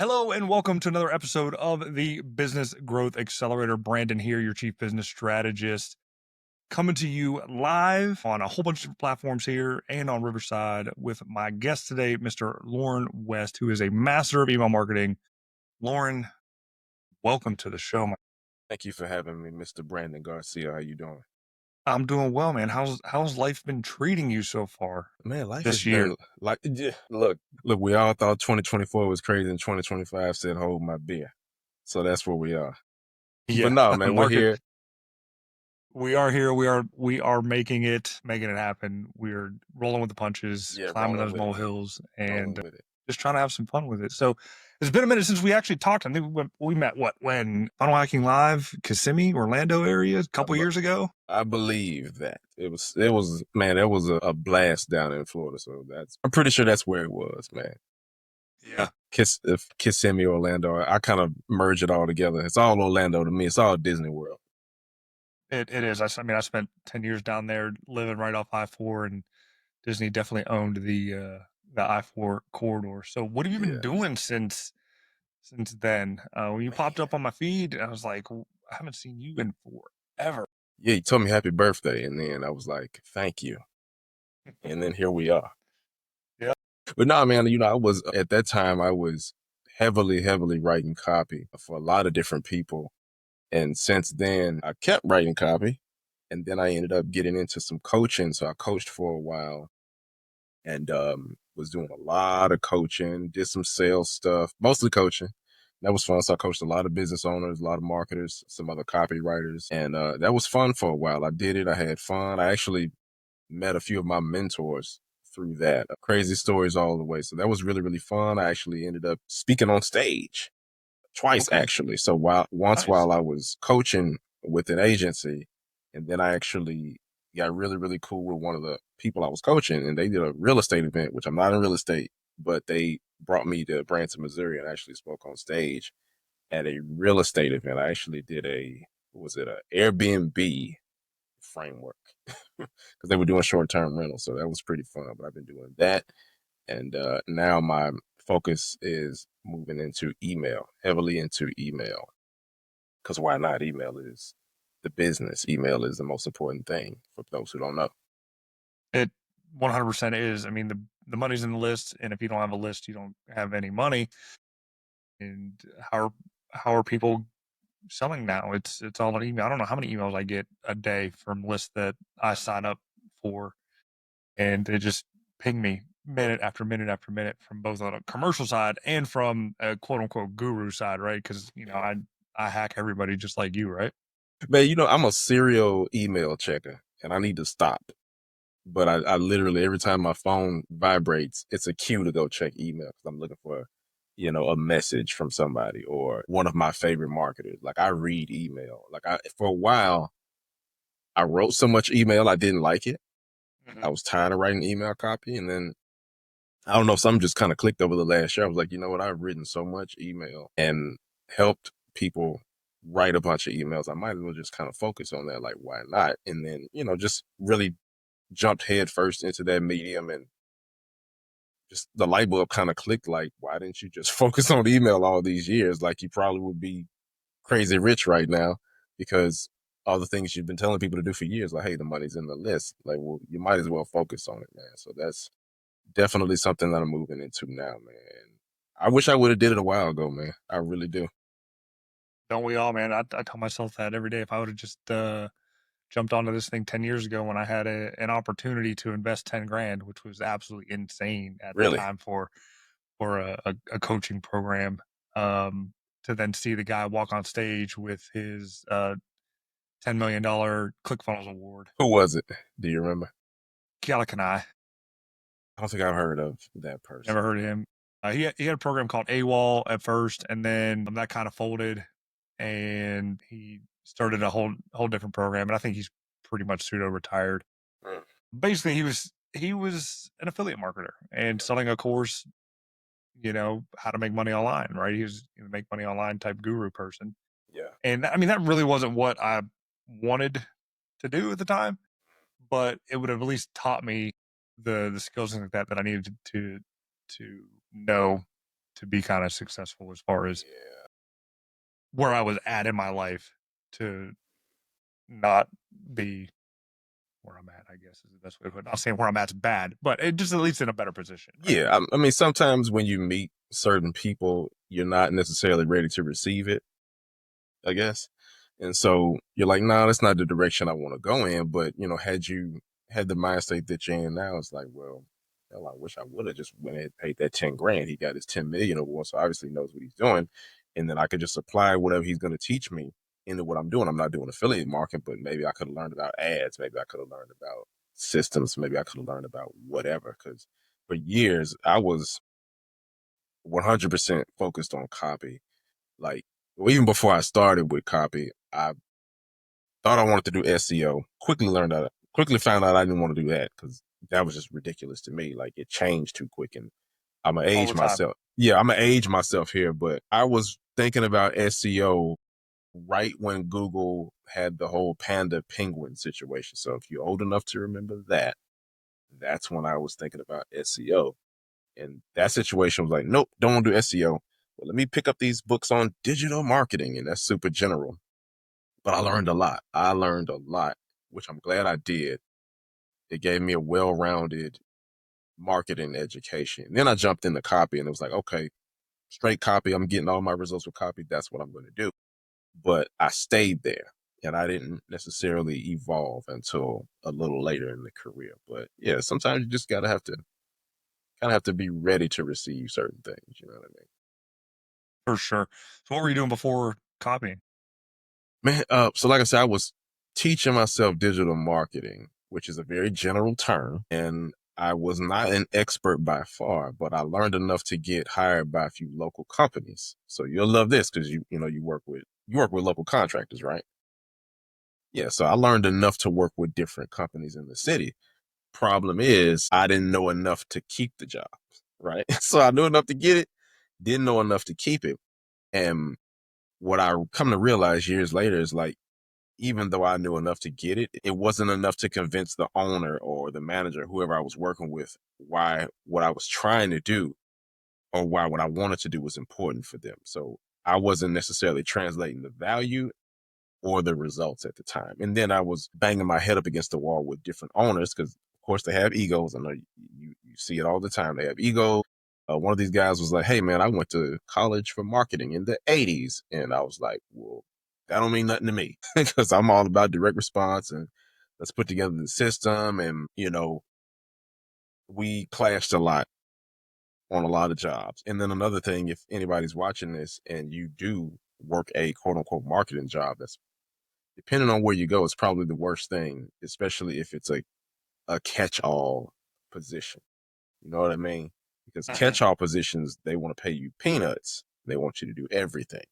Hello and welcome to another episode of the Business Growth Accelerator. Brandon here, your Chief Business Strategist, coming to you live on a whole bunch of platforms here and on Riverside with my guest today, Mr. Loren West, who is a master of email marketing. Loren, welcome to the show. Thank you for having me, Mr. Brandon Garcia. How you doing? I'm doing well, man. How's life been treating you so far? Man, life This has year? been like, look, we all thought 2024 was crazy and 2025 said, hold my beer. So that's where we are. Yeah, But no, man, we're here. We are here. We are making it happen. We're rolling with the punches, climbing those molehills, and just trying to have some fun with it. So it's been a minute since we actually talked. I think we met when Funnel Hacking Live, Kissimmee, Orlando area, a couple years ago. I believe that it was man, that was a blast down in Florida. So I'm pretty sure that's where it was, man. Yeah. Kissimmee, Orlando. I kind of merge it all together. It's all Orlando to me. It's all Disney World. It is. I spent 10 years down there living right off I-4, and Disney definitely owned the I-4 corridor. So what have you been doing since then? When you popped up on my feed, I was like, I haven't seen you in forever. Yeah, you told me happy birthday, and then I was like, thank you. And then here we are. Yeah. But no, man, I was at that time, I was heavily writing copy for a lot of different people. And since then, I kept writing copy. And then I ended up getting into some coaching. So I coached for a while and was doing a lot of coaching, did some sales stuff, mostly coaching. That was fun. So I coached a lot of business owners, a lot of marketers, some other copywriters. And that was fun for a while. I did it. I had fun. I actually met a few of my mentors through that. Crazy stories all the way. So that was really fun. I actually ended up speaking on stage twice, actually. So while I was coaching with an agency, and then I actually got really cool with one of the people I was coaching, and they did a real estate event, which I'm not in real estate, but they brought me to Branson, Missouri, and actually spoke on stage at a real estate event. I actually did an Airbnb framework because they were doing short-term rentals. So that was pretty fun, but I've been doing that. And now my focus is moving into email, heavily into email, because why not? Email is the business. Email is the most important thing for those who don't know. It 100% is. I mean, the money's in the list, and if you don't have a list, you don't have any money. And how are people selling now? It's all an email. I don't know how many emails I get a day from lists that I sign up for, and they just ping me minute after minute after minute from both on a commercial side and from a quote unquote guru side, right? Because I hack everybody just like you, right? Man, I'm a serial email checker, and I need to stop. But I literally, every time my phone vibrates, it's a cue to go check email because I'm looking for, a message from somebody or one of my favorite marketers. Like, I read email. For a while, I wrote so much email, I didn't like it. I was tired of writing email copy. And then I don't know, something just kind of clicked over the last year. I was like, you know what? I've written so much email and helped people write a bunch of emails. I might as well just kind of focus on that. Like, why not? And then, just really jumped head first into that medium, and just the light bulb kind of clicked. Like, why didn't you just focus on email all these years? Like, you probably would be crazy rich right now because all the things you've been telling people to do for years, like, hey, the money's in the list. Like, well, you might as well focus on it, man. So that's definitely something that I'm moving into now, man. I wish I would have did it a while ago, man. I really do. Don't we all, man? I tell myself that every day. If I would have just jumped onto this thing 10 years ago when I had an opportunity to invest 10 grand, which was absolutely insane at the time for a coaching program, to then see the guy walk on stage with his $10 million ClickFunnels award. Who was it? Do you remember? Kialakanai. I don't think I've heard of that person. Never heard of him. He had a program called AWOL at first, and then that kind of folded, and he started a whole different program. And I think he's pretty much pseudo retired. Basically, he was an affiliate marketer and selling a course, how to make money online, right? He was a make money online type guru person. Yeah. And I mean, that really wasn't what I wanted to do at the time, but it would have at least taught me the skills like that I needed to know to be kind of successful as far as Yeah. where I was at in my life to not be where I'm at, I guess is the best way to put it. Not saying where I'm at's bad, but it just at least in a better position, right? Yeah. I mean, sometimes when you meet certain people, you're not necessarily ready to receive it, I guess. And so you're like, no, that's not the direction I want to go in. But, had you had the mind state that you're in now, it's like, well, hell, I wish I would have just went and paid that 10 grand. He got his 10 million or more. So obviously he knows what he's doing. And then I could just apply whatever he's going to teach me into what I'm doing. I'm not doing affiliate marketing, but maybe I could have learned about ads. Maybe I could have learned about systems. Maybe I could have learned about whatever. Because for years, I was 100% focused on copy. Like, well, even before I started with copy, I thought I wanted to do SEO. Quickly found out I didn't want to do that because that was just ridiculous to me. Like, it changed too quick, and I'm gonna All age the time. myself. Yeah, I'm gonna age myself here, but I was thinking about SEO right when Google had the whole panda penguin situation. So if you're old enough to remember that, that's when I was thinking about SEO. And that situation was like, nope, don't want to do SEO. Well, let me pick up these books on digital marketing, and that's super general. But I learned a lot. Which I'm glad I did. It gave me a well-rounded marketing education. And then I jumped into copy, and it was like, okay, straight copy. I'm getting all my results with copy. That's what I'm going to do. But I stayed there, and I didn't necessarily evolve until a little later in the career. But yeah, sometimes you just have to be ready to receive certain things. You know what I mean? For sure. So what were you doing before copying? Man, so like I said, I was teaching myself digital marketing, which is a very general term, and I was not an expert by far, but I learned enough to get hired by a few local companies. So you'll love this because you work with local contractors, right? Yeah, so I learned enough to work with different companies in the city. Problem is, I didn't know enough to keep the job, right? So I knew enough to get it, didn't know enough to keep it. And what I come to realize years later is like, even though I knew enough to get it, it wasn't enough to convince the owner or the manager, whoever I was working with, why what I was trying to do or why what I wanted to do was important for them. So I wasn't necessarily translating the value or the results at the time. And then I was banging my head up against the wall with different owners because, of course, they have egos. I know you see it all the time. They have ego. One of these guys was like, "Hey, man, I went to college for marketing in the '80s," and I was like, "Well, that don't mean nothing to me because I'm all about direct response and let's put together the system." And we clashed a lot on a lot of jobs. And then another thing, if anybody's watching this and you do work a quote unquote marketing job, that's depending on where you go, it's probably the worst thing, especially if it's a catch-all position. You know what I mean? Because Mhm. catch-all positions, they want to pay you peanuts. They want you to do everything.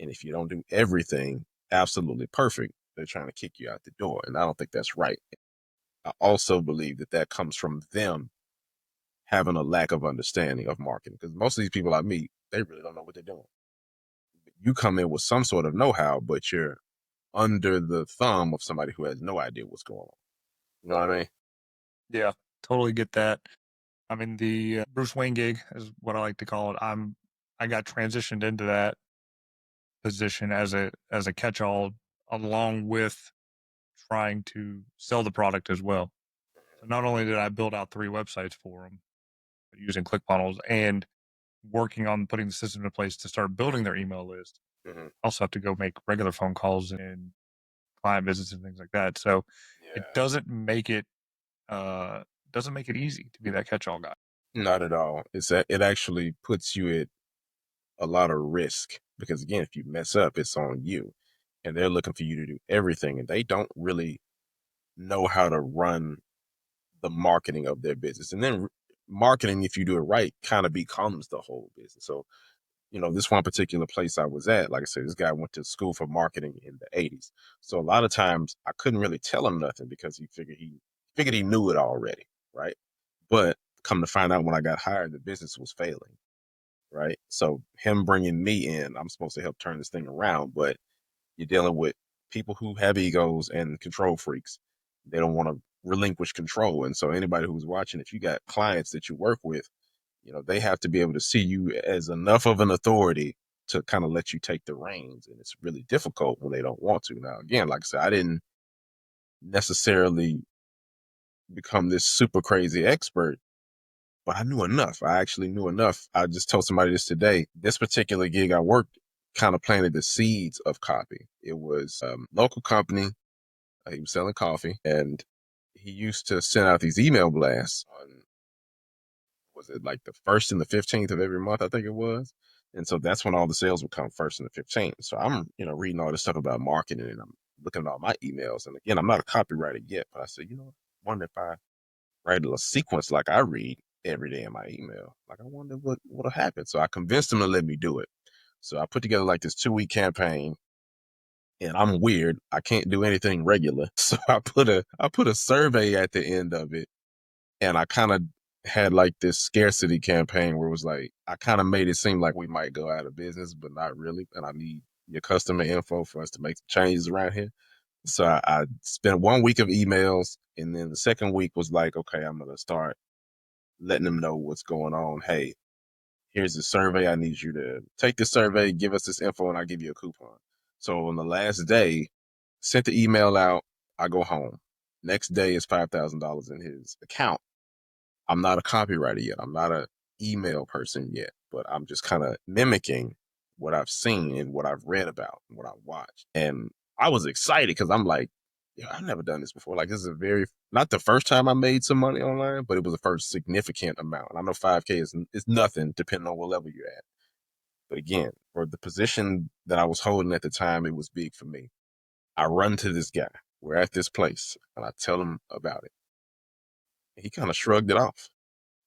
And if you don't do everything absolutely perfect, they're trying to kick you out the door. And I don't think that's right. I also believe that that comes from them having a lack of understanding of marketing. Because most of these people I meet, they really don't know what they're doing. You come in with some sort of know-how, but you're under the thumb of somebody who has no idea what's going on. You know what I mean? Yeah, totally get that. I mean, the Bruce Wayne gig is what I like to call it. I got transitioned into that position as a catch-all along with trying to sell the product as well. So not only did I build out 3 websites for them using ClickFunnels and working on putting the system in place to start building their email list, Mm-hmm. I also have to go make regular phone calls and client visits and things like that. So it Yeah. uh doesn't make it easy to be that catch-all guy. Not at all. It actually puts you at a lot of risk because again, if you mess up, it's on you. And they're looking for you to do everything and they don't really know how to run the marketing of their business. And then marketing, if you do it right, kind of becomes the whole business. So, this one particular place I was at, like I said, this guy went to school for marketing in the '80s. So a lot of times I couldn't really tell him nothing because he figured he knew it already, right? But come to find out when I got hired, the business was failing, right? So him bringing me in, I'm supposed to help turn this thing around, but you're dealing with people who have egos and control freaks. They don't want to relinquish control. And so anybody who's watching, if you got clients that you work with, They have to be able to see you as enough of an authority to kind of let you take the reins. And it's really difficult when they don't want to. Now, again, like I said, I didn't necessarily become this super crazy expert, but I knew enough. I actually knew enough. I just told somebody this today. This particular gig I worked kind of planted the seeds of copy. It was a local company. He was selling coffee, and he used to send out these email blasts on, was it like the 1st and the 15th of every month, I think it was. And so that's when all the sales would come, 1st and the 15th. So I'm, reading all this stuff about marketing, and I'm looking at all my emails. And again, I'm not a copywriter yet, but I said, I wonder if I write a sequence like I read every day in my email. Like, I wonder what'll happen. So I convinced him to let me do it. So I put together like this 2-week campaign, and I'm weird. I can't do anything regular. So I put a survey at the end of it, and I kind of had like this scarcity campaign where it was like, I kind of made it seem like we might go out of business, but not really. And I need your customer info for us to make some changes around here. So I spent 1 week of emails, and then the second week was like, okay, I'm going to start letting them know what's going on. Hey, here's the survey. I need you to take the survey, give us this info, and I'll give you a coupon. So on the last day, sent the email out, I go home. Next day is $5,000 in his account. I'm not a copywriter yet. I'm not an email person yet, but I'm just kind of mimicking what I've seen and what I've read about and what I've watched. And I was excited because I'm like, I've never done this before. Like, this is not the first time I made some money online, but it was the first significant amount. And I know 5K is nothing depending on what level you're at. But again, for the position that I was holding at the time, it was big for me. I run to this guy. We're at this place, and I tell him about it. He kind of shrugged it off.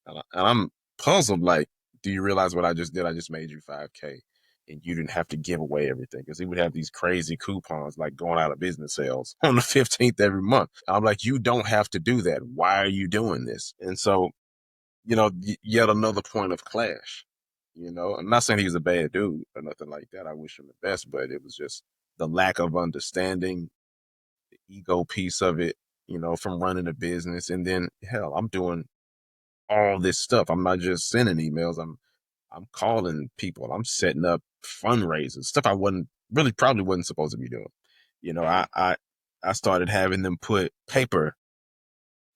And I'm puzzled, like, do you realize what I just did? I just made you 5K, and you didn't have to give away everything, because he would have these crazy coupons like going out of business sales on the 15th every month. I'm like, you don't have to do that. Why are you doing this? And so, yet another point of clash. I'm not saying he's a bad dude or nothing like that. I wish him the best, but it was just the lack of understanding, the ego piece of it, from running a business. And then, hell, I'm doing all this stuff. I'm not just sending emails. I'm calling people. I'm setting up fundraisers, stuff I probably wasn't supposed to be doing. I started having them put paper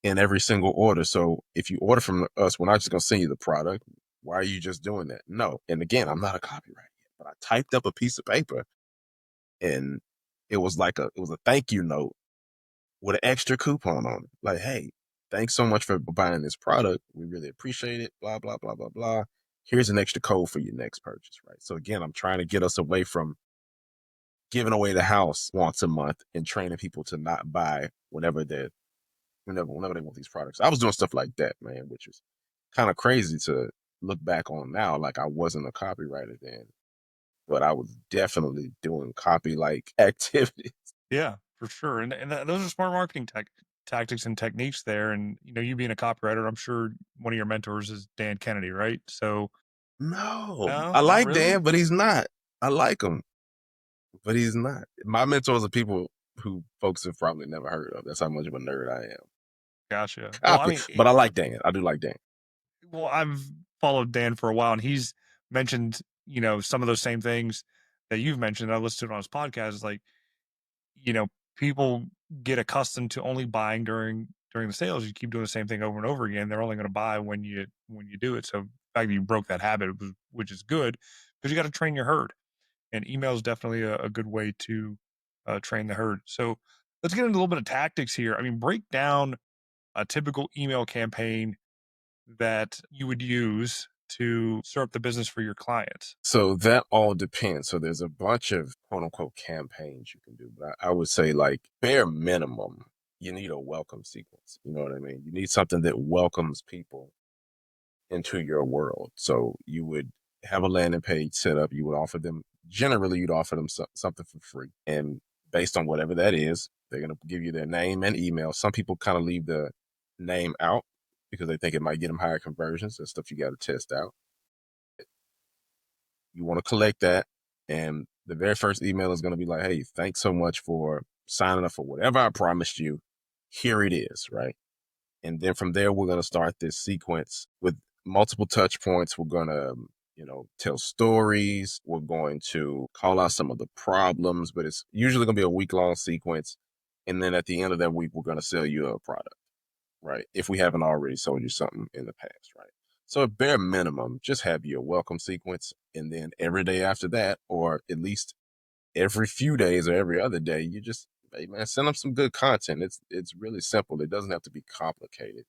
in every single order. So if you order from us, we're not just going to send you the product. Why are you just doing that? No. And again, I'm not a copywriter yet, but I typed up a piece of paper, and it was a thank you note with an extra coupon on it. Like, hey, thanks so much for buying this product. We really appreciate it. Blah, blah, blah, blah, blah. Here's an extra code for your next purchase, right? So again, I'm trying to get us away from giving away the house once a month and training people to not buy whenever they want these products. I was doing stuff like that, man, which is kind of crazy to look back on now. Like, I wasn't a copywriter then, but I was definitely doing copy-like activities. Yeah, for sure. And those are smart marketing tactics and techniques there. And you being a copywriter, I'm sure one of your mentors is Dan Kennedy, right? So No, no, I not like really. Dan, but he's not. I like him, but he's not. My mentors are people who folks have probably never heard of. That's how much of a nerd I am. Gotcha. Well, I Copy, mean, but I like Dan. I do like Dan. well, I've followed Dan for a while, and he's mentioned, some of those same things that you've mentioned. I listened to it on his podcast. Like, you know, people get accustomed to only buying during the sales. You keep doing the same thing over and over again. They're only going to buy when you do it. So the fact that you broke that habit, which is good, because you got to train your herd. And email is definitely a good way to train the herd. So let's get into a little bit of tactics here. I mean, break down a typical email campaign that you would use to start up the business for your clients. So that all depends. So there's a bunch of quote unquote campaigns you can do, but I would say, like, bare minimum, you need a welcome sequence. You know what I mean? You need something that welcomes people into your world. So you would have a landing page set up. You'd offer them something for free. And based on whatever that is, they're going to give you their name and email. Some people kind of leave the name out because they think it might get them higher conversions. That's stuff you got to test out. You want to collect that. And the very first email is going to be like, hey, thanks so much for signing up for whatever I promised you. Here it is, right? And then from there, we're going to start this sequence with multiple touch points. We're going to, tell stories. We're going to call out some of the problems, but it's usually going to be a week-long sequence. And then at the end of that week, we're going to sell you a product, right? If we haven't already sold you something in the past, right? So at bare minimum, just have your welcome sequence. And then every day after that, or at least every few days or every other day, you just, hey man, send them some good content. It's really simple. It doesn't have to be complicated.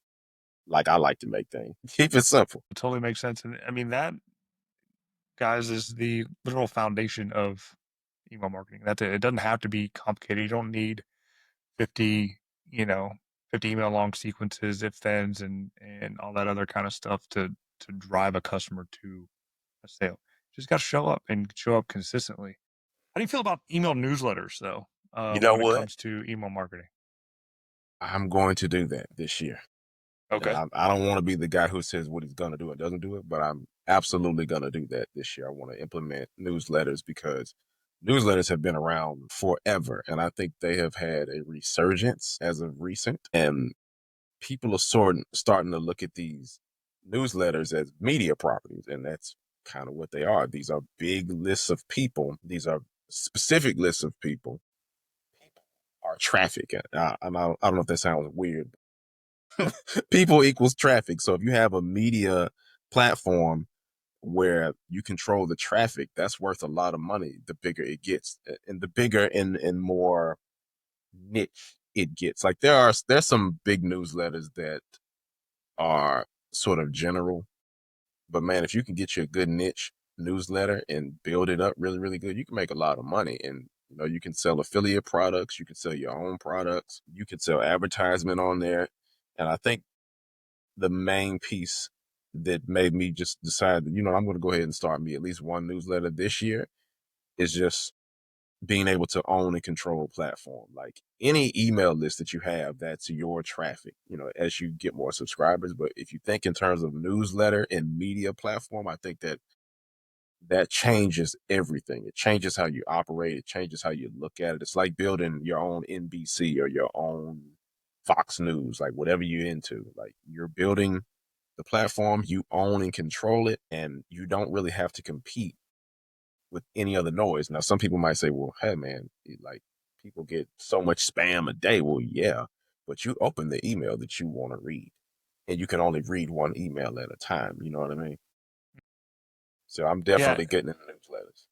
Like I like to make things. Keep it simple. It totally makes sense. And I mean, that, guys, is the literal foundation of email marketing. That's it. It doesn't have to be complicated. You don't need 50, you know, 50 email long sequences, if thens, and all that other kind of stuff to drive a customer to a sale. Just got to show up and show up consistently. How do you feel about email newsletters, though, You know when it what? comes to email marketing? I'm going to do that this year. And Okay. I don't want to be the guy who says what he's going to do and doesn't do it, but I'm absolutely going to do that this year. I want to implement newsletters because newsletters have been around forever. And I think they have had a resurgence as of recent. And people are starting to look at these newsletters as media properties. And that's kind of what they are. These are big lists of people, these are specific lists of people. People are traffic. I don't know if that sounds weird. People equals traffic. So if you have a media platform where you control the traffic, that's worth a lot of money the bigger it gets. And the bigger and more niche it gets. Like there's some big newsletters that are sort of general, but man, if you can get you a good niche newsletter and build it up really, really good, you can make a lot of money. And you can sell affiliate products, you can sell your own products, you can sell advertisement on there. And I think the main piece that made me just decide that, I'm going to go ahead and start me at least one newsletter this year is just being able to own and control a platform. Like any email list that you have, that's your traffic, as you get more subscribers. But if you think in terms of newsletter and media platform, I think that changes everything. It changes how you operate. It changes how you look at it. It's like building your own NBC or your own Fox News, like whatever you're into. Like you're building the platform, you own and control it, and you don't really have to compete with any other noise. Now, some people might say, well, hey, man, like people get so much spam a day. Well, yeah, but you open the email that you want to read, and you can only read one email at a time. You know what I mean? So I'm Yeah. definitely getting into newsletters.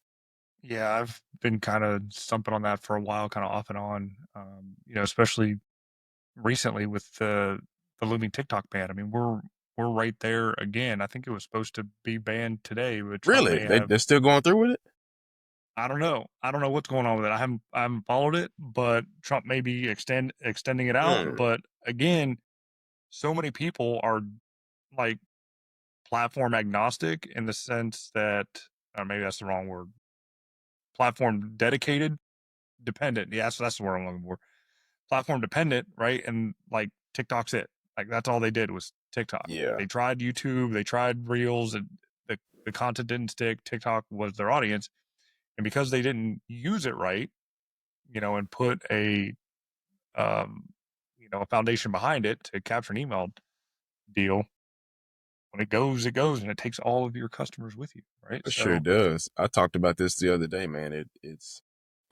Yeah, I've been kind of stumping on that for a while, kind of off and on. Especially recently with the looming TikTok ban. I mean, we're right there again. I think it was supposed to be banned today, but Trump Really? may have. They're still going through with it? I don't know. I don't know what's going on with it. I haven't followed it, but Trump may be extending it out. Hmm. But again, so many people are like platform agnostic in the sense that, or maybe that's the wrong word. Platform dedicated, dependent. Yeah, so that's the word I'm looking for. Platform dependent, right? And like TikTok's it. Like that's all they did was TikTok. Yeah, They tried YouTube, they tried Reels, and the content didn't stick. TikTok was their audience, and because they didn't use it right, and put um, a foundation behind it to capture an email deal, when it goes, and it takes all of your customers with you, right? it sure So does. I talked about this the other day, man. It's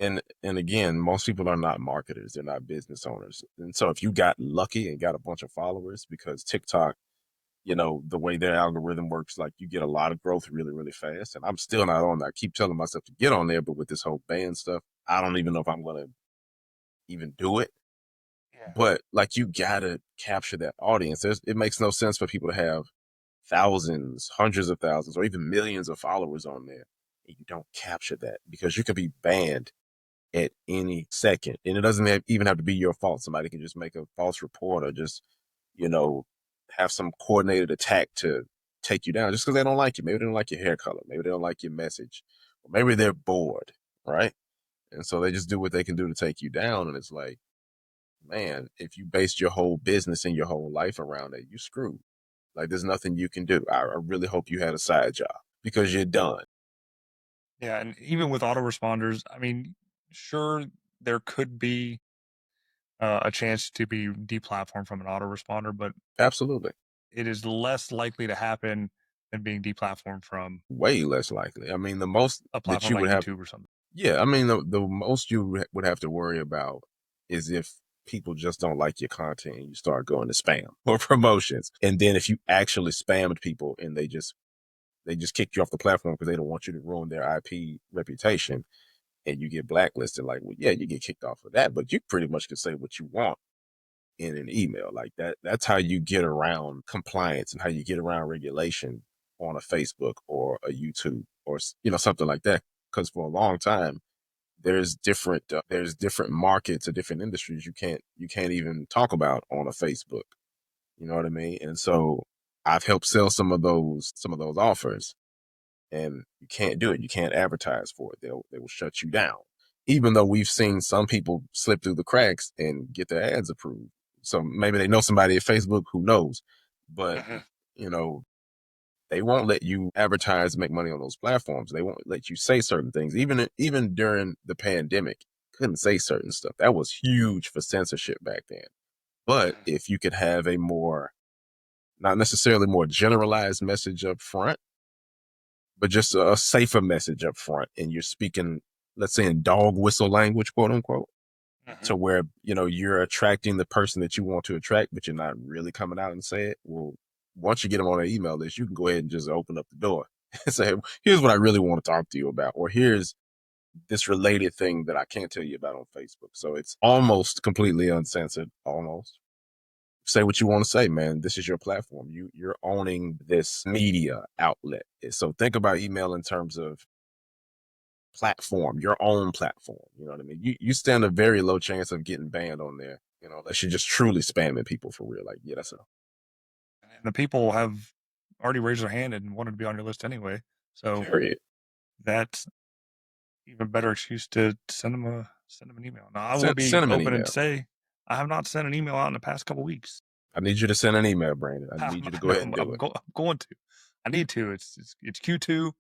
and again, most people are not marketers; they're not business owners. And so, if you got lucky and got a bunch of followers, because TikTok, the way their algorithm works, like you get a lot of growth really, really fast. And I'm still not on there. I keep telling myself to get on there, but with this whole ban stuff, I don't even know if I'm going to even do it. yeah, But like, you got to capture that audience. It makes no sense for people to have thousands, hundreds of thousands, or even millions of followers on there. And you don't capture that because you can be banned at any second. And it doesn't even have to be your fault. Somebody can just make a false report or just, you know, have some coordinated attack to take you down just because they don't like you. Maybe they don't like your hair color. Maybe they don't like your message. Or maybe they're bored, right? And so they just do what they can do to take you down. And it's like, man, if you based your whole business and your whole life around it, you screwed. Like there's nothing you can do. I really hope you had a side job because you're done. yeah, and even with autoresponders, I mean, sure, there could be a chance to be deplatformed from an autoresponder, but Absolutely. it is less likely to happen than being deplatformed from Way less likely. I mean, the most a that platform you like would have, YouTube or something. yeah, I mean, the most you would have to worry about is if people just don't like your content and you start going to spam or promotions. And then if you actually spammed people and they just kick you off the platform because they don't want you to ruin their IP reputation and you get blacklisted, like, well, yeah, you get kicked off of that, but you pretty much can say what you want in an email like that. That's how you get around compliance and how you get around regulation on a Facebook or a YouTube or something like that. Because for a long time, there's different markets or different industries you can't even talk about on a Facebook. You know what I mean? And so I've helped sell some of those offers, and you can't do it. You can't advertise for it. They will shut you down. Even though we've seen some people slip through the cracks and get their ads approved. So maybe they know somebody at Facebook, who knows? But Mhm. you know, they won't let you advertise and make money on those platforms. They won't let you say certain things. Even during the pandemic, couldn't say certain stuff. That was huge for censorship back then. But Mhm. if you could have a more, not necessarily more generalized message up front, but just a safer message up front, and you're speaking, let's say, in dog whistle language, quote unquote, Mhm. to where you're attracting the person that you want to attract, but you're not really coming out and say it. Well, once you get them on an email list, you can go ahead and just open up the door and say, "Here's what I really want to talk to you about," or "Here's this related thing that I can't tell you about on Facebook." So it's almost completely uncensored. Almost say what you want to say, man. This is your platform. You're owning this media outlet. So think about email in terms of platform, your own platform. You know what I mean? You stand a very low chance of getting banned on there, unless you're just truly spamming people for real. Like, yeah, that's a And the people have already raised their hand and wanted to be on your list anyway. So period. that's even better excuse to send them an email. Now I will Send be them an open and email. say I have not sent an email out in the past couple weeks. I need you to send an email, Brandon. I need you to I go know ahead and do it. I'm going to. I need to. It's Q2. I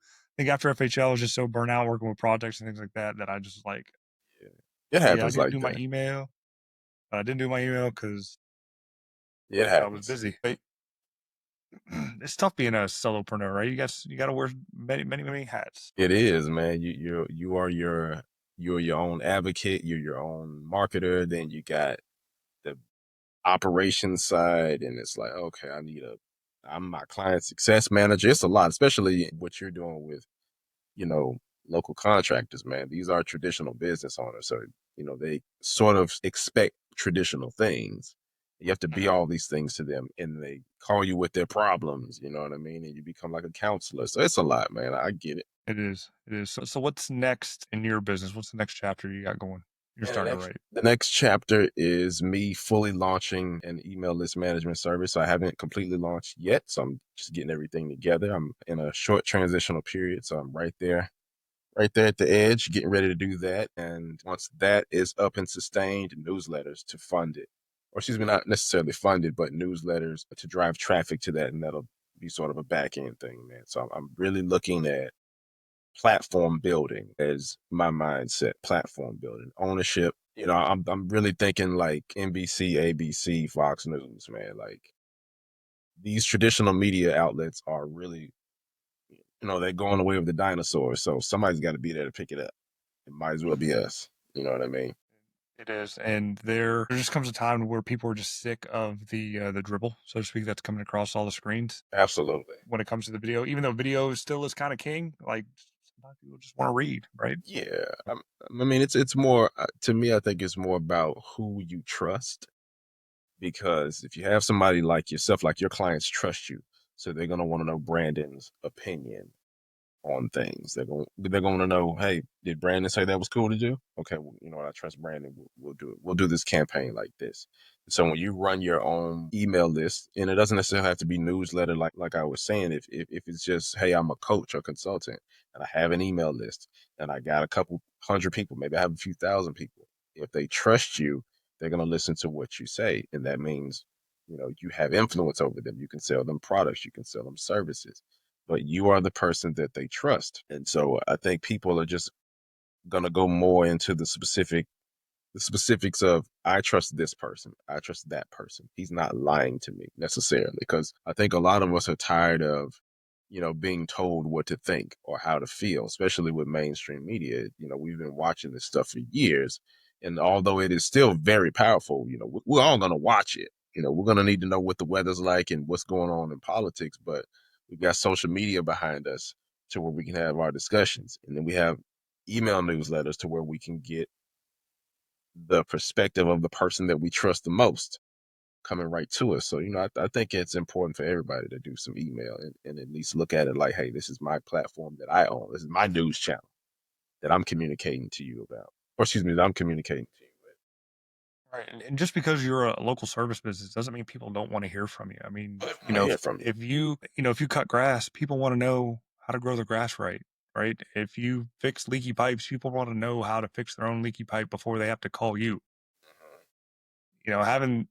think after FHL I was just so burnt out working with projects and things like that that I just like, Yeah. It oh yeah, I happens need to like do my that. email. But I didn't do my email because It I was happens. busy. It's tough being a solopreneur, right? You got to wear many hats. It is, man. You're your own advocate. You're your own marketer. Then you got the operations side, and it's like, okay, I'm my client success manager. It's a lot, especially what you're doing with, you know, local contractors, man. These are traditional business owners. So, they sort of expect traditional things. You have to be Mhm. all these things to them, and they call you with their problems, you know what I mean? And you become like a counselor. So it's a lot, man. I get it. It is. It is. So what's next in your business? What's the next chapter you got going? You're And the starting to next write. the next chapter is me fully launching an email list management service. I haven't completely launched yet, so I'm just getting everything together. I'm in a short transitional period, so I'm right there at the edge, getting ready to do that. And once that is up and sustained, newsletters to fund it. Or excuse me, not necessarily funded, but newsletters to drive traffic to that. And that'll be sort of a back end thing, man. So I'm really looking at platform building as my mindset, platform building, ownership. I'm really thinking like NBC, ABC, Fox News, man. Like these traditional media outlets are really, they're going away with the dinosaurs. So somebody's got to be there to pick it up. It might as well be us. You know what I mean? It is, and there just comes a time where people are just sick of the dribble, so to speak, that's coming across all the screens Absolutely. when it comes to the video. Even though video still is kind of king, like sometimes people just want to read, right? Yeah. I mean, it's more to me. I think it's more about who you trust, because if you have somebody like yourself, like your clients trust you, so they're gonna want to know Brandon's opinion on things. They're going to know, hey, did Brandon say that was cool to do? Okay, well, you know what? I trust Brandon. We'll do it. We'll do this campaign like this. So when you run your own email list, and it doesn't necessarily have to be newsletter, like I was saying, if it's just, hey, I'm a coach or consultant, and I have an email list, and I got a couple hundred people, maybe I have a few thousand people. If they trust you, they're going to listen to what you say, and that means you have influence over them. You can sell them products, you can sell them services, but you are the person that they trust. And so I think people are just going to go more into the specific the specifics of I trust this person, I trust that person. He's not lying to me necessarily, because I think a lot of us are tired of, being told what to think or how to feel, especially with mainstream media. We've been watching this stuff for years, and although it is still very powerful, we're all going to watch it. We're going to need to know what the weather's like and what's going on in politics, but we've got social media behind us to where we can have our discussions, and then we have email newsletters to where we can get the perspective of the person that we trust the most coming right to us. So, I think it's important for everybody to do some email and at least look at it like, hey, this is my platform that I own. This is my news channel that I'm communicating to you about, or excuse me, that I'm communicating to you Right. And just because you're a local service business doesn't mean people don't want to hear from you. I mean, with. I want to hear from you. if you cut grass, people want to know how to grow the grass right. Right. If you fix leaky pipes, people want to know how to fix their own leaky pipe before they have to call you. Having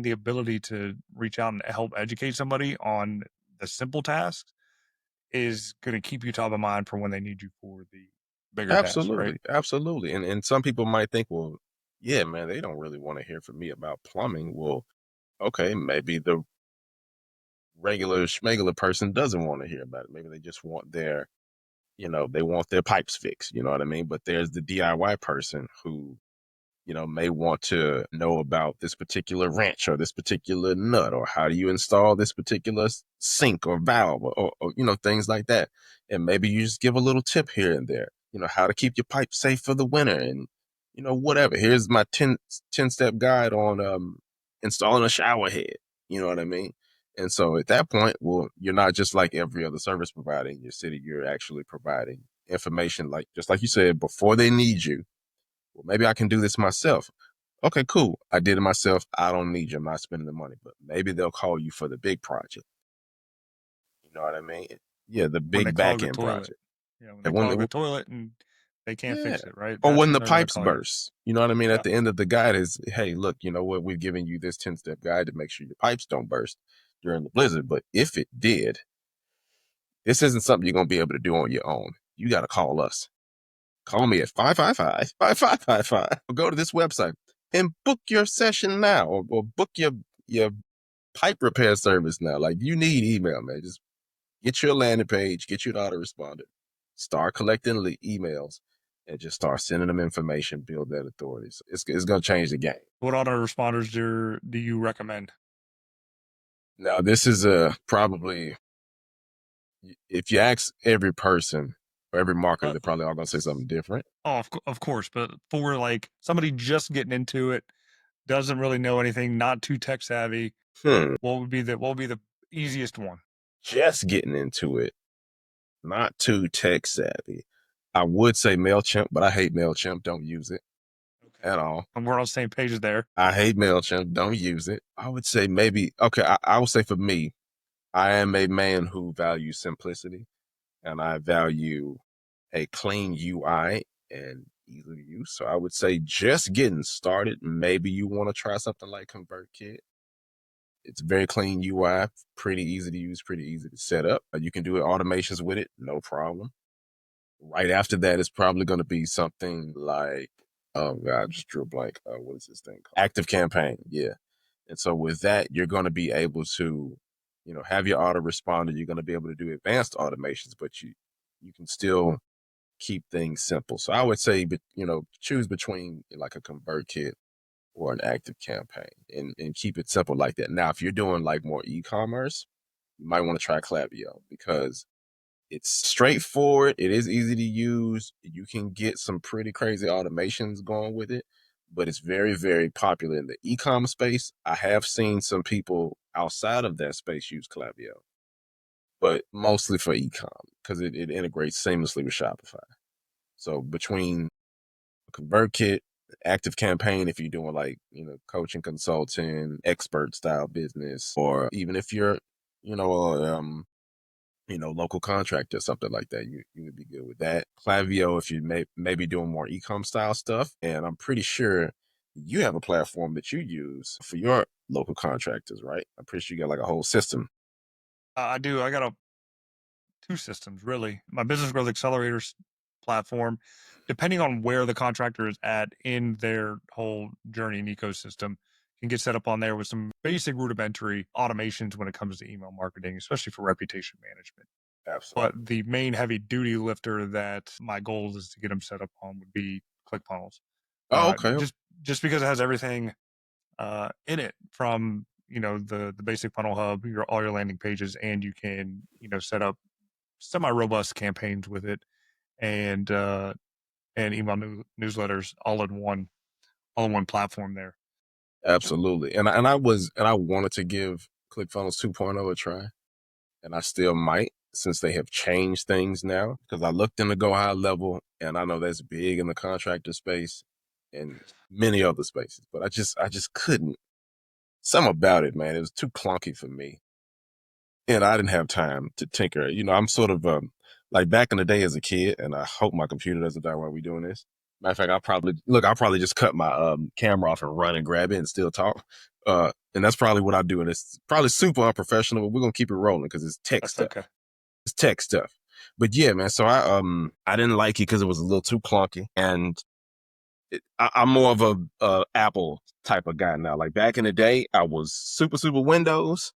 the ability to reach out and help educate somebody on the simple tasks is going to keep you top of mind for when they need you for the bigger tasks, right? Absolutely. Absolutely. And some people might think, well, yeah, man, they don't really want to hear from me about plumbing. Well, okay, maybe the regular schmegular person doesn't want to hear about it. Maybe they just want they want their pipes fixed, you know what I mean? But there's the DIY person who, may want to know about this particular wrench or this particular nut, or how do you install this particular sink or valve, or things like that. And maybe you just give a little tip here and there, how to keep your pipe safe for the winter, and, whatever. Here's my 10-step guide on installing a shower head. You know what I mean? And so at that point, well, you're not just like every other service provider in your city. You're actually providing information, like just like you said, before they need you. Well, maybe I can do this myself. Okay, cool. I did it myself. I don't need you. I'm not spending the money. But maybe they'll call you for the big project. You know what I mean? Yeah, the When they big back clog the end toilet. project. When they And clog the toilet and they can't yeah. fix it, right? Or That's when when the they're going to pipes call you. burst. You know what I mean? Yeah. At the end of the guide is, hey, look, you know what? We've given you this 10-step guide to make sure your pipes don't burst during the blizzard. But if it did, this isn't something you're going to be able to do on your own. You got to call us. Call me at 555-5555. Or go to this website and book your session now, or book your pipe repair service now. Like, you need email, man. Just get your landing page, get your autoresponder, start collecting emails, and just start sending them information, build that authority. So it's going to change the game. What autoresponders do you recommend? Now, this is probably, if you ask every person or every marketer, Uh, they're probably all going to say something different. oh, of course. But for like somebody just getting into it, doesn't really know anything, not too tech savvy, Hmm. what would be the easiest one? Just getting into it, not too tech savvy. I would say MailChimp, but I hate MailChimp. Don't use it Okay. at all. And we're on the same page there. I hate MailChimp. Don't use it. I would say maybe, okay, I would say for me, I am a man who values simplicity, and I value a clean UI and easy to use. So I would say just getting started, maybe you want to try something like ConvertKit. It's very clean UI, pretty easy to use, pretty easy to set up. You can do automations with it, no problem. Right after that, it's probably going to be something like, oh God, I just drew a blank. What is this thing called? Active Campaign. Yeah. And so with that, you're going to be able to, have your autoresponder. You're going to be able to do advanced automations, but you can still keep things simple. So I would say, but choose between like a ConvertKit or an Active Campaign, and keep it simple like that. Now, if you're doing like more e-commerce, you might want to try Klaviyo, because it's straightforward. It is easy to use. You can get some pretty crazy automations going with it, but it's very, very popular in the e-com space. I have seen some people outside of that space use Klaviyo, but mostly for e-com, because it integrates seamlessly with Shopify. So between ConvertKit, Active Campaign, if you're doing like, coaching, consulting, expert style business, or even if you're, you know, um, local contractor, something like that, you would be good with that. Klaviyo, if you maybe doing more e-com style stuff, and I'm pretty sure you have a platform that you use for your local contractors, right? I'm pretty sure you got like a whole system. I do. I got two systems really. My business growth accelerator platform, depending on where the contractor is at in their whole journey and ecosystem, can get set up on there with some basic rudimentary automations when it comes to email marketing, especially for reputation management. Absolutely. But the main heavy duty lifter that my goal is to get them set up on would be ClickFunnels. Oh, okay. Just because it has everything in it, from the basic funnel hub, all your landing pages, and you can set up semi robust campaigns with it, and email newsletters all in one platform there. Absolutely. And I wanted to give ClickFunnels 2.0 a try, and I still might, since they have changed things now, because I looked into Go High Level, and I know that's big in the contractor space and many other spaces, but I just couldn't. Something about it, man, it was too clunky for me. And I didn't have time to tinker. I'm sort of like back in the day as a kid, and I hope my computer doesn't die while we're doing this. Matter of fact, I'll probably just cut my camera off and run and grab it and still talk. And that's probably what I do. And it's probably super unprofessional, but we're gonna keep it rolling because it's tech That's stuff. okay. It's tech stuff. But yeah, man. So I didn't like it because it was a little too clunky, and I'm more of a Apple type of guy now. Like back in the day, I was super Windows.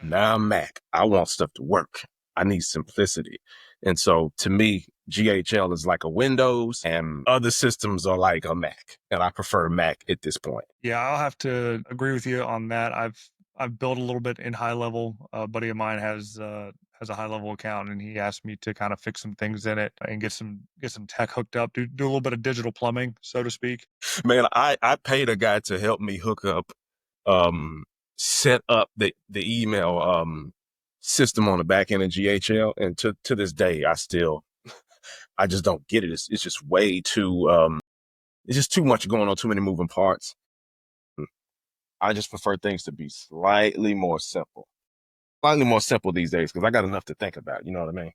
Now I'm Mac. I want stuff to work. I need simplicity. And so to me, GHL is like a Windows and other systems are like a Mac. And I prefer Mac at this point. Yeah, I'll have to agree with you on that. I've built a little bit in high level. A buddy of mine has a high level account, and he asked me to kind of fix some things in it and get some tech hooked up, do a little bit of digital plumbing, so to speak. Man, I paid a guy to help me hook up, set up the email system on the back end of GHL. And to this day, I just don't get it. It's just way too it's just too much going on, too many moving parts. I just prefer things to be slightly more simple these days because I got enough to think about. You know what I mean?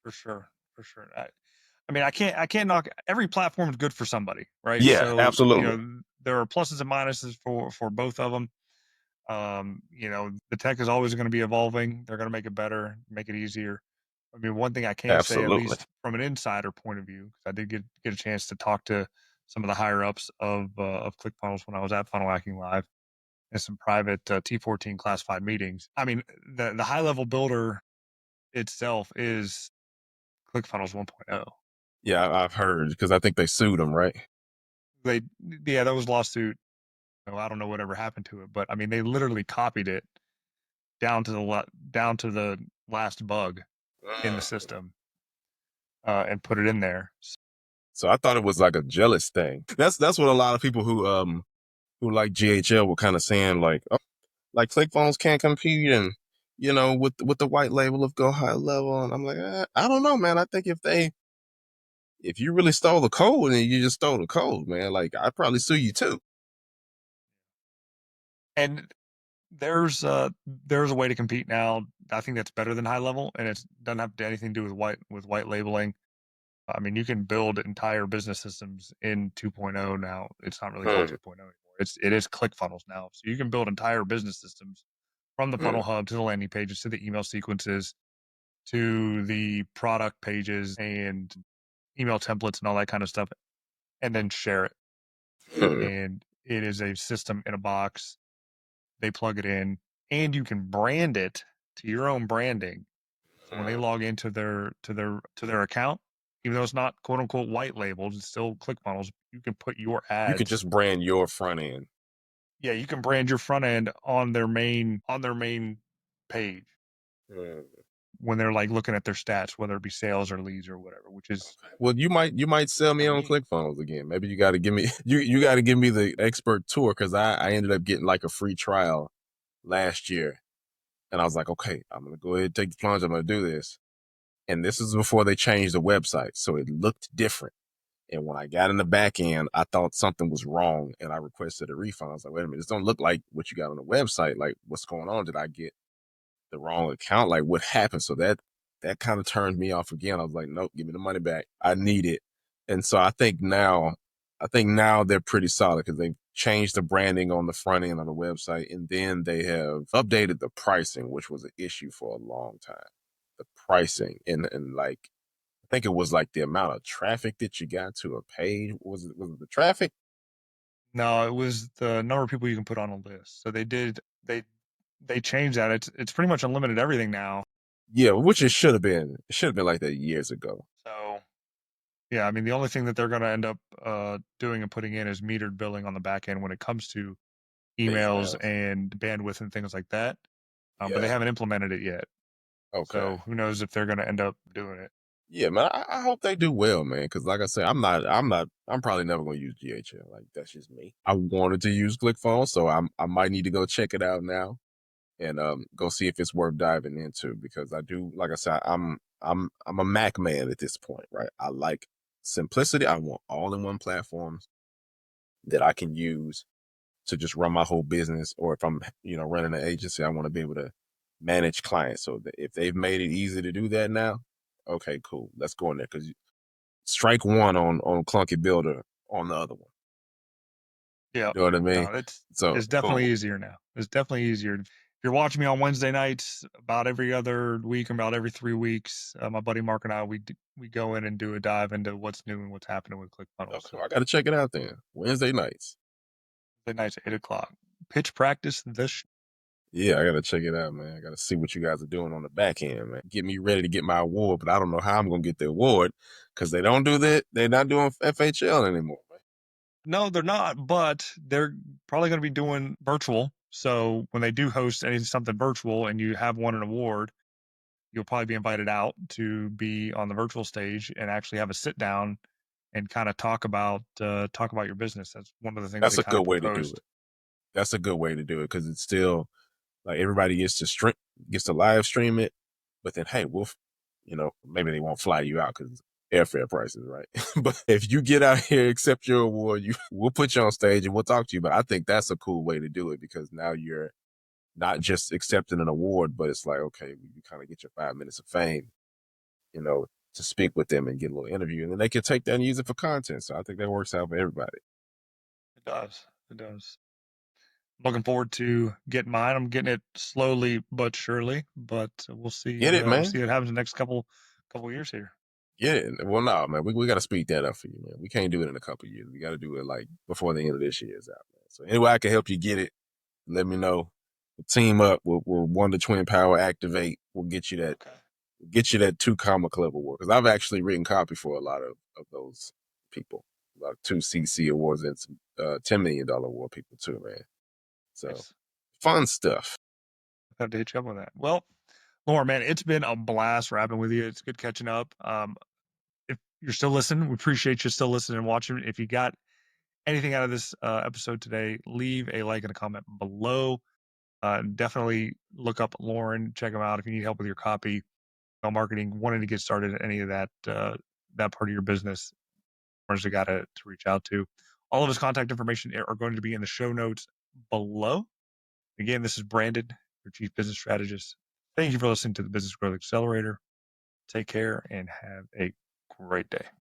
For sure, for sure. I mean, I can't knock. Every platform is good for somebody, right? Yeah, So absolutely. there are pluses and minuses for both of them. The tech is always going to be evolving. They're going to make it better, make it easier. I mean, one thing I can say, at Absolutely. least from an insider point of view, because I did get a chance to talk to some of the higher ups of ClickFunnels when I was at Funnel Hacking Live, and some private T14 classified meetings. I mean, the high level builder itself is ClickFunnels 1.0. Yeah, I've heard because I think they sued them, right? They Yeah, that was lawsuit. I don't know whatever happened to it, but I mean, they literally copied it down to the last bug in the system, and put it in there. So I thought it was like a jealous thing. That's what a lot of people who like GHL were kind of saying, like, oh, like ClickFunnels can't compete, and with the white label of Go High Level. And I'm like, I don't know, man. I think if you really stole the code and you just stole the code, man, like I'd probably sue you too. And there's a way to compete now. I think that's better than high level, and it doesn't have anything to do with white labeling. I mean, you can build entire business systems in 2.0 now. It's not really called Hmm. 2.0 anymore. It is ClickFunnels now. So you can build entire business systems from the Hmm. funnel hub to the landing pages to the email sequences to the product pages and email templates and all that kind of stuff, and then share it. Hmm. And it is a system in a box. They plug it in, and you can brand it to your own branding. So when they Hmm. log into their account, even though it's not quote unquote white labeled, it's still ClickFunnels. You can put your You could ads. just brand your front end. Yeah, you can brand your front end on their main page Hmm. when they're like looking at their stats, whether it be sales or leads or whatever, which is Well, you might sell me kind of on neat. ClickFunnels again. Maybe you got to give me you got to give me the expert tour because I ended up getting like a free trial last year, and I was like, okay, I'm gonna go ahead and take the plunge. I'm gonna do this, and this is before they changed the website, so it looked different. And when I got in the back end, I thought something was wrong, and I requested a refund. I was like, wait a minute, this don't look like what you got on the website. Like, what's going on? Did I get the wrong account? Like, what happened? So that kind of turned me off again. I was like, nope, give me the money back. I need it. And so I think now they're pretty solid because they've changed the branding on the front end of the website, and then they have updated the pricing, which was an issue for a long time. The pricing and like think it was like the amount of traffic that you got to a page. Was it the traffic? No, it was the number of people you can put on a list. So they changed that. It's pretty much unlimited everything now. Yeah, which it should have been. It should have been like that years ago. So yeah, I mean the only thing that they're going to end up doing and putting in is metered billing on the back end when it comes to The emails emails. and bandwidth and things like that. But they Yeah. haven't implemented it yet. Okay. So who knows if they're going to end up doing it. Yeah, man. I hope they do well, man. Because like I said, I'm probably never gonna use GHL. Like that's just me. I wanted to use ClickFunnels, so I might need to go check it out now and go see if it's worth diving into because I do. Like I said, I'm a Mac man at this point, right? I like simplicity. I want all-in-one platforms that I can use to just run my whole business. Or if I'm running an agency, I want to be able to manage clients. So that if they've made it easy to do that now, okay, cool. Let's go in there because strike one on Clunky Builder on the other one. Yeah. You know what I mean? No, So it's definitely cool. easier now. It's definitely easier. If you're watching me on Wednesday nights, about every other week, or about every 3 weeks, my buddy Mark and I, we go in and do a dive into what's new and what's happening with ClickFunnels. Okay, So I got to check it out then. Wednesday nights. Wednesday nights, 8 o'clock. Pitch practice this. Yeah, I got to check it out, man. I got to see what you guys are doing on the back end, man. Get me ready to get my award, but I don't know how I'm going to get the award because they don't do that. They're not doing FHL anymore, man. No, they're not, but they're probably going to be doing virtual. So when they do host something virtual and you have won an award, you'll probably be invited out to be on the virtual stage and actually have a sit down and kind of talk about your business. That's one of the things That's they a kind good of way to do it. proposed. That's a good way to do it because it's still like everybody gets to live stream it, but then hey, maybe they won't fly you out because airfare prices, right? But if you get out here, accept your award, we'll put you on stage and we'll talk to you. But I think that's a cool way to do it because now you're not just accepting an award, but it's like okay, you kind of get your 5 minutes of fame, you know, to speak with them and get a little interview, and then they can take that and use it for content. So I think that works out for everybody. It does. It does. Looking forward to getting mine. I'm getting it slowly but surely, but we'll see. Get it, We'll man. see what happens in the next couple years here. Yeah, well, no, man, we got to speed that up for you, man. We can't do it in a couple of years. We got to do it like before the end of this year is out, man. So anyway, I can help you get it. Let me know. We'll team up. We'll Wonder Twin Power activate. We'll Okay. get you that 2 Comma Club award because I've actually written copy for a lot of those people, about 2 CC awards and some $10 million award people too, man. So Nice. fun stuff. I have to hit you up on that. Well, Lauren, man, it's been a blast rapping with you. It's good catching up. If you're still listening, we appreciate you still listening and watching. If you got anything out of this episode today, leave a like and a comment below. Definitely look up Loren, check him out if you need help with your copy, marketing, wanting to get started in any of that part of your business. Loren's the guy to reach out to. All of his contact information are going to be in the show notes below. Again, this is Brandon, your Chief Business Strategist. Thank you for listening to the Business Growth Accelerator. Take care and have a great day.